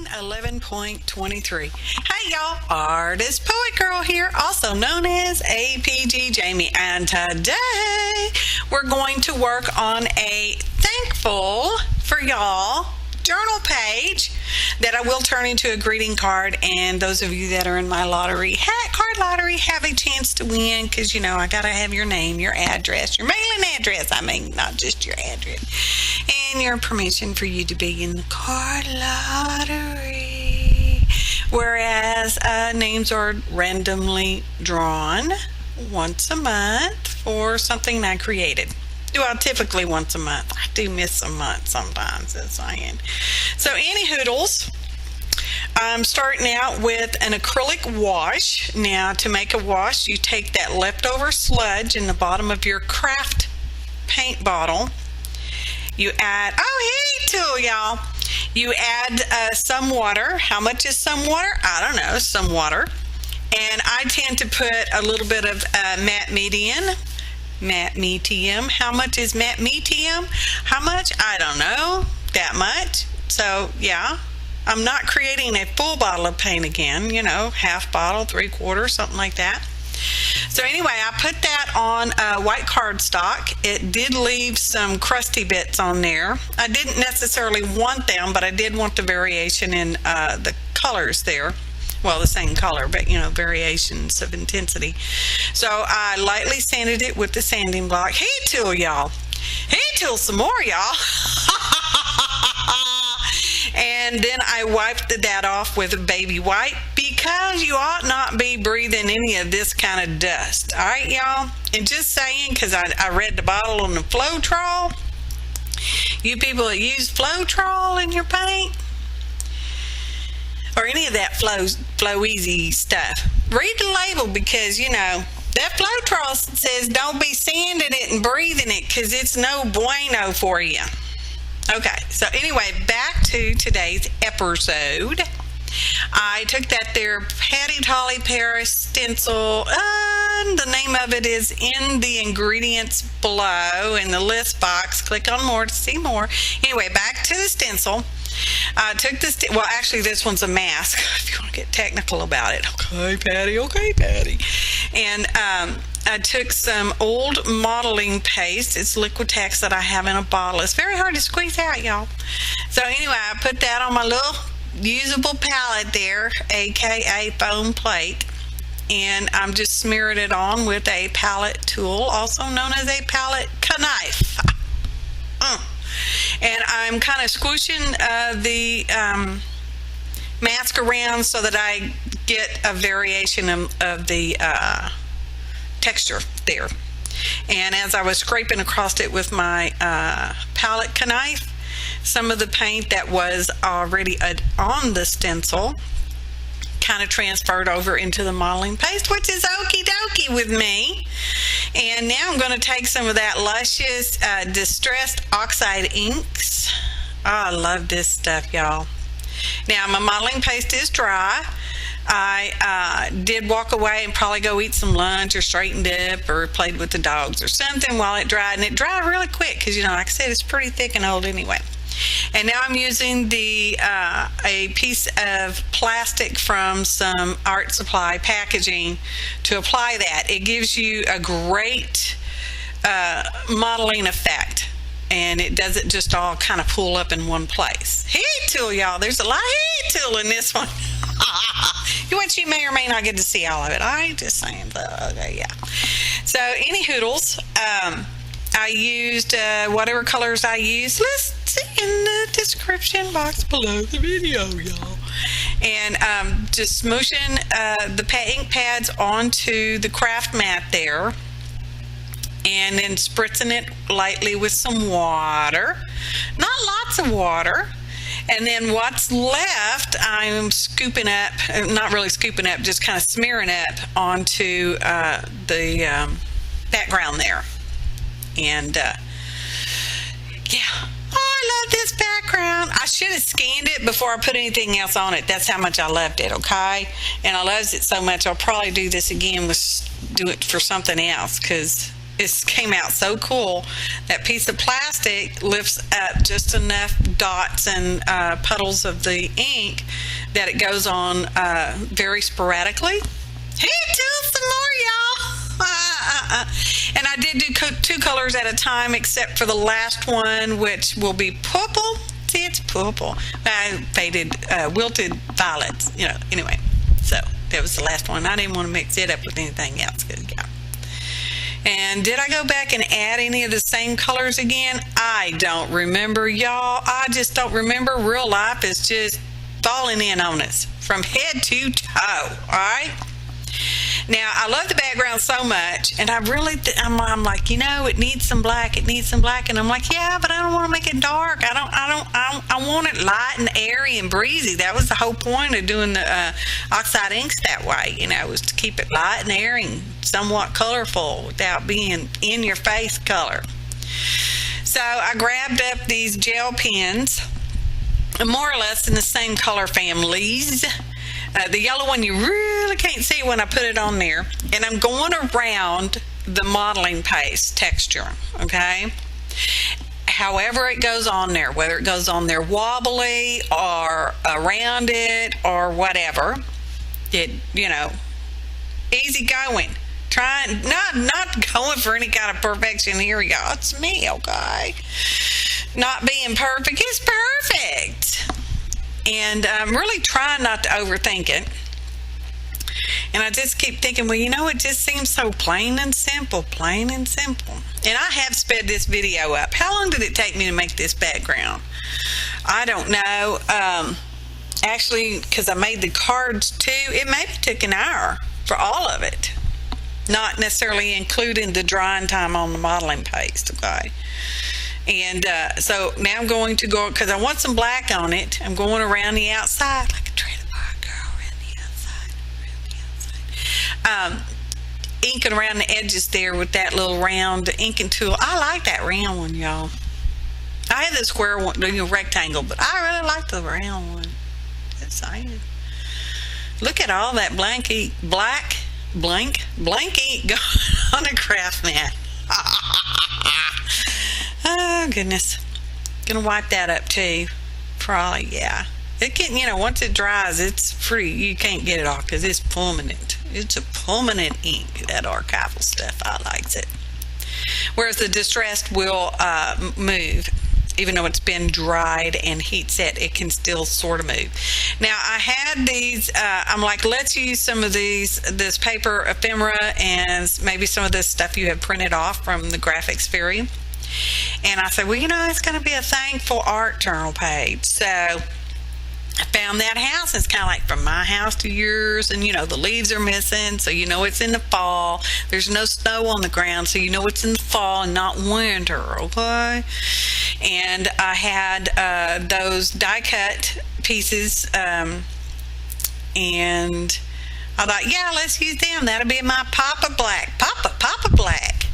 11.23. Hey y'all, Artist Poet Girl here, also known as APG Jamie, and today we're going to work on a Thankfull for y'all journal page that I will turn into a greeting card, and those of you that are in my card lottery have a chance to win, because you know I gotta have your name, your address, your mailing address, not just your address, and your permission for you to be in the card lottery. Whereas names are randomly drawn once a month for something I created. Well, typically once a month. I do miss a month sometimes, as saying. So, any hoodles, I'm starting out with an acrylic wash. Now, to make a wash, you take that leftover sludge in the bottom of your craft paint bottle. You add, heat tool, y'all. You add some water. How much is some water? I don't know, some water. And I tend to put a little bit of matte medium. How much is matte medium? How much? I don't know. That much. So, yeah. I'm not creating a full bottle of paint again. You know, half bottle, 3/4, something like that. So anyway, I put that on white cardstock. It did leave some crusty bits on there. I didn't necessarily want them, but I did want the variation in the colors there. Well, the same color, but you know, variations of intensity. So I lightly sanded it with the sanding block. Heat tool, y'all. Heat tool some more, y'all. And then I wiped that off with a baby wipe, because you ought not be breathing any of this kind of dust. All right, y'all? And just saying, because I read the bottle on the Floetrol. You people that use Floetrol in your paint, or any of that flow easy stuff, read the label, because you know that Floetrol says don't be sanding it and breathing it, because it's no bueno for you. Okay, so anyway, back to today's episode. I took that there Patty Tolly Paris stencil. The name of it is in the ingredients below in the list box. Click on more to see more. Anyway, back to the stencil. I took this, well, actually, this one's a mask, if you want to get technical about it. Okay, Patty. And I took some old modeling paste. It's Liquitex that I have in a bottle. It's very hard to squeeze out, y'all. So anyway, I put that on my little usable palette there, aka foam plate. And I'm just smearing it on with a palette tool, also known as a palette knife. And I'm kind of squishing the mask around so that I get a variation of the texture there. And as I was scraping across it with my palette knife, some of the paint that was already on the stencil kind of transferred over into the modeling paste, which is okie dokie with me. And now I'm going to take some of that luscious distressed oxide inks. I love this stuff, y'all. Now my modeling paste is dry. I did walk away and probably go eat some lunch or straighten dip or played with the dogs or something while it dried, and it dried really quick, because you know, like I said, it's pretty thick and old anyway. And now I'm using a piece of plastic from some art supply packaging to apply that. It gives you a great modeling effect, and it doesn't just all kind of pull up in one place. Heat tool, y'all. There's a lot of heat tool in this one. Which you may or may not get to see all of it. I just saying. Okay, yeah. So any hoodles, I used whatever colors I used. Let's see in the description box below the video, y'all. And just smooshing the ink pads onto the craft mat there, and then spritzing it lightly with some water, not lots of water. And then what's left, I'm scooping up, not really scooping up, just kind of smearing up onto the background there. And yeah, I love this background. I should have scanned it before I put anything else on it. That's how much I loved it, okay? And I loved it so much, I'll probably do this again, do it for something else, because it came out so cool. That piece of plastic lifts up just enough dots and puddles of the ink that it goes on very sporadically. Hey, do some more, y'all. And I did do 2 colors at a time, except for the last one, which will be purple. See, it's purple. I faded, wilted violets, anyway. So that was the last one. I didn't want to mix it up with anything else. Yeah. And did I go back and add any of the same colors again? I don't remember, y'all. I just don't remember. Real life is just falling in on us from head to toe, all right? Now, I love the background so much, and I'm like, it needs some black, and I'm like, yeah, but I don't want to make it dark. I want it light and airy and breezy. That was the whole point of doing the oxide inks that way, was to keep it light and airy and somewhat colorful without being in-your-face color. So I grabbed up these gel pens, more or less in the same color families. The yellow one you really can't see when I put it on there. And I'm going around the modeling paste texture, okay? However it goes on there, whether it goes on there wobbly or around it or whatever, easy going. Trying, not going for any kind of perfection here, y'all. It's me, okay? Not being perfect is perfect. And I'm really trying not to overthink it. And I just keep thinking, it just seems so plain and simple. And I have sped this video up. How long did it take me to make this background? I don't know. Actually, because I made the cards too, it maybe took an hour for all of it. Not necessarily including the drying time on the modeling paste, okay? And so now I'm going to go, because I want some black on it, I'm going around the outside like a trailer park girl, around the outside. Inking around the edges there with that little round inking tool. I like that round one, y'all. I had the square one, rectangle, but I really like the round one. Just saying. Look at all that blank ink going on a craft mat. Oh, goodness. Gonna wipe that up too. Probably, yeah. It can, once it dries, it's free. You can't get it off because it's permanent. It's a permanent ink, that Archival stuff. I likes it. Whereas the distressed will move. Even though it's been dried and heat set, it can still sort of move. Now, I had these, I'm like, let's use some of this paper ephemera and maybe some of this stuff you have printed off from the GraphicsFairy. And I said, it's going to be a Thankfull art journal page. So I found that house. It's kind of like from my house to yours. And, the leaves are missing. So, it's in the fall. There's no snow on the ground. So, it's in the fall and not winter. Okay. And I had those die cut pieces. And I thought, yeah, let's use them. That'll be my Papa Black. Papa Black.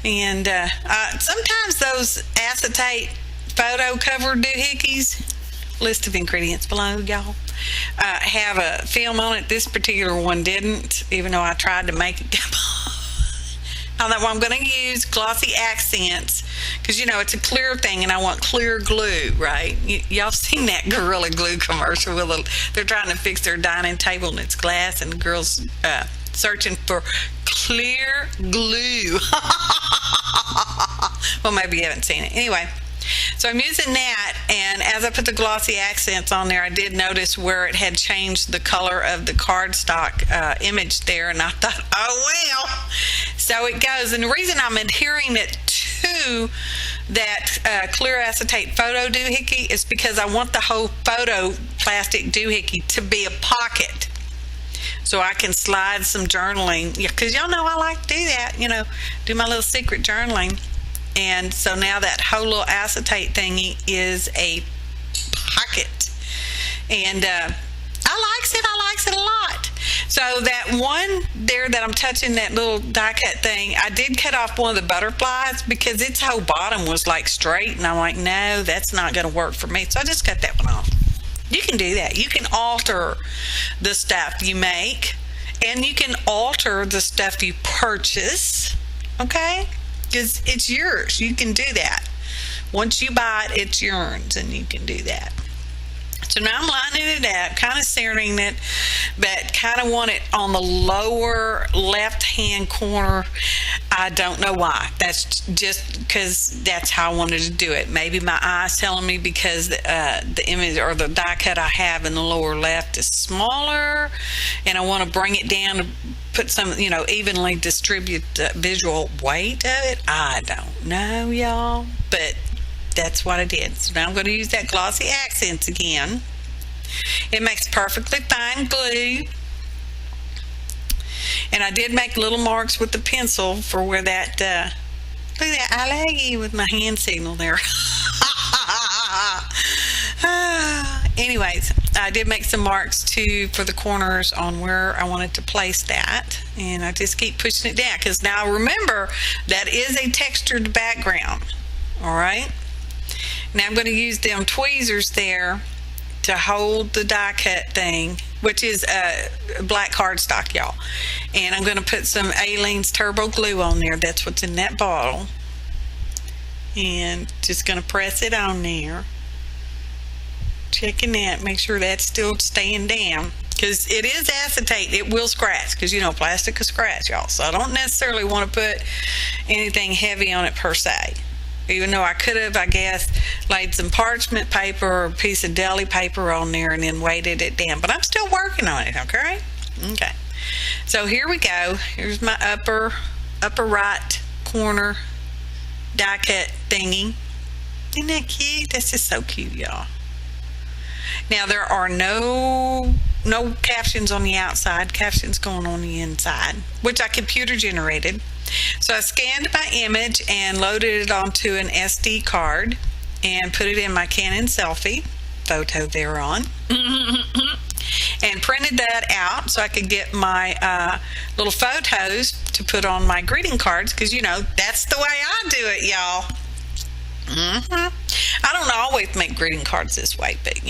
And sometimes those acetate photo cover doohickeys, list of ingredients below, y'all, have a film on it. This particular one didn't, even though I tried to make it come on. Now that one I'm going to use glossy accents because, it's a clear thing and I want clear glue, right? Y'all seen that Gorilla Glue commercial with they're trying to fix their dining table and it's glass and the girl's searching for clear glue. Well, maybe you haven't seen it. Anyway, so I'm using that, and as I put the glossy accents on there, I did notice where it had changed the color of the cardstock image there, and I thought, oh well. So it goes, and the reason I'm adhering it to that clear acetate photo doohickey is because I want the whole photo plastic doohickey to be a pocket. So I can slide some journaling, because y'all know I like to do that, do my little secret journaling. And so now that whole little acetate thingy is a pocket. And I likes it a lot. So that one there that I'm touching, that little die cut thing, I did cut off one of the butterflies because its whole bottom was like straight. And I'm like, no, that's not going to work for me. So I just cut that one off. You can do that. You can alter the stuff you make, and you can alter the stuff you purchase. okay? Because it's yours. You can do that. Once you buy it, it's yours, and you can do that. So now I'm lining it up, kind of centering it, but kind of want it on the lower left-hand corner. I don't know why. That's just because that's how I wanted to do it. Maybe my eye's telling me because the image or the die cut I have in the lower left is smaller, and I want to bring it down to put some, evenly distribute the visual weight of it. I don't know, y'all, but that's what I did. So now I'm going to use that glossy accents again. It makes perfectly fine glue. And I did make little marks with the pencil for where that, look at that, I like you with my hand signal there. Anyways, I did make some marks too for the corners on where I wanted to place that. And I just keep pushing it down because now remember, that is a textured background. All right. Now I'm going to use them tweezers there to hold the die cut thing, which is black cardstock, y'all. And I'm going to put some Aleene's Turbo Glue on there. That's what's in that bottle. And just going to press it on there. Checking that, make sure that's still staying down. Because it is acetate, it will scratch. Because, plastic will scratch, y'all. So I don't necessarily want to put anything heavy on it per se. Even though I could have, I guess, laid some parchment paper or a piece of deli paper on there and then weighted it down. But I'm still working on it, okay? Okay. So here we go. Here's my upper right corner die cut thingy. Isn't that cute? That's just so cute, y'all. Now, there are no captions on the outside. Captions going on the inside, which I computer generated. So I scanned my image and loaded it onto an SD card and put it in my Canon selfie photo thereon. And printed that out so I could get my little photos to put on my greeting cards because, that's the way I do it, y'all. I don't always make greeting cards this way, but,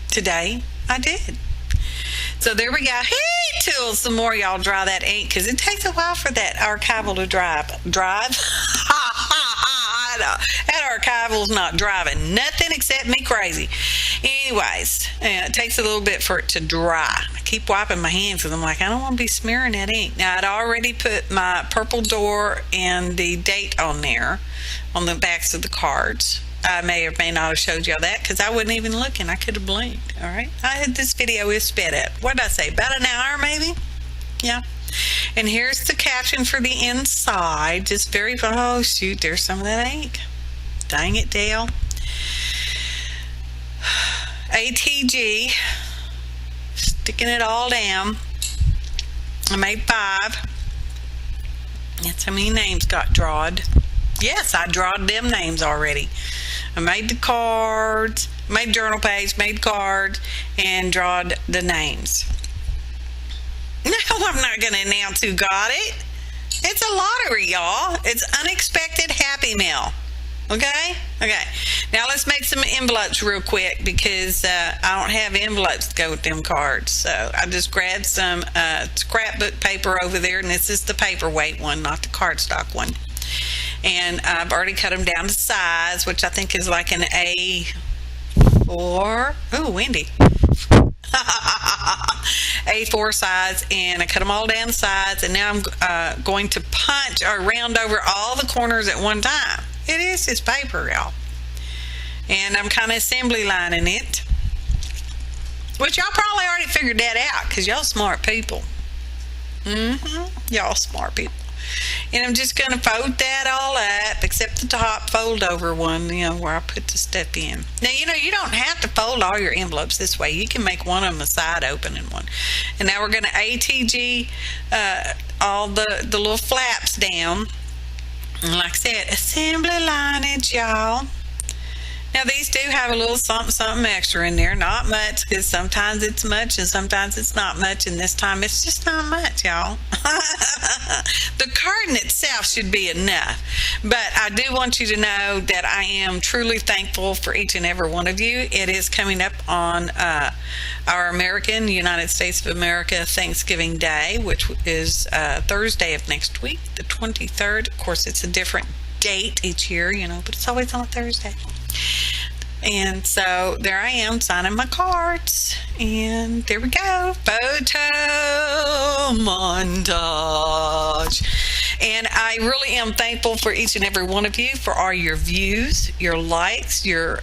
today I did. So there we go. Hey, till some more y'all dry that ink because it takes a while for that Archival to drive. That Archival's not driving nothing except me crazy. Anyways, it takes a little bit for it to dry. I keep wiping my hands because I'm like, I don't want to be smearing that ink. Now, I'd already put my purple door and the date on there on the backs of the cards. I may or may not have showed y'all that because I wasn't even looking. I could have blinked. All right. This video is sped up. What did I say? About an hour, maybe? Yeah. And here's the caption for the inside. Just oh, shoot. There's some of that ink. Dang it, Dale. ATG. Sticking it all down. I made 5. That's how many names got drawed. Yes, I drawed them names already. I made the cards, made journal page, made cards, and drawed the names. No, I'm not going to announce who got it. It's a lottery, y'all. It's unexpected happy mail. Okay? Okay. Now let's make some envelopes real quick because I don't have envelopes to go with them cards. So I just grabbed some scrapbook paper over there, and this is the paperweight one, not the cardstock one. And I've already cut them down to size, which I think is like an A4. Ooh, windy. A4 size, and I cut them all down to size, and now I'm going to punch or round over all the corners at one time. It is just paper, y'all. And I'm kind of assembly lining it, which y'all probably already figured that out because y'all smart people. Y'all smart people. And I'm just going to fold that all up, except the top fold over one, where I put the stuff in. Now, you don't have to fold all your envelopes this way. You can make one of them a side open and one. And now we're going to ATG all the little flaps down. And like I said, assembly lineage, y'all. Now, these do have a little something, something extra in there. Not much, because sometimes it's much and sometimes it's not much, and this time it's just not much, y'all. The card in itself should be enough, but I do want you to know that I am truly thankful for each and every one of you. It is coming up on our United States of America Thanksgiving Day, which is Thursday of next week, the 23rd. Of course, it's a different date each year, but it's always on a Thursday. And so there I am signing my cards, and there we go, photo montage. And I really am thankful for each and every one of you for all your views, your likes, your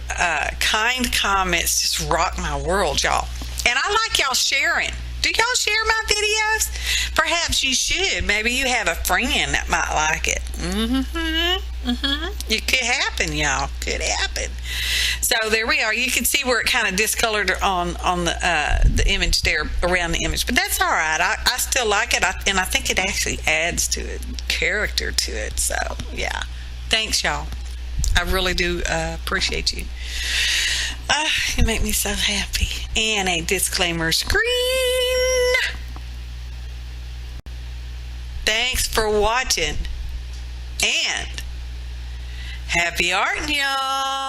kind comments. Just rock my world, y'all. And I like y'all sharing. Do y'all share my videos? Perhaps you should. Maybe you have a friend that might like it. It could happen, y'all. Could happen. So there we are. You can see where it kind of discolored on the image there, around the image. But that's all right. I still like it. And I think it actually adds to it, character to it. So, yeah. Thanks, y'all. I really do appreciate you. You make me so happy. And a disclaimer screen. Thanks for watching. And happy art, y'all.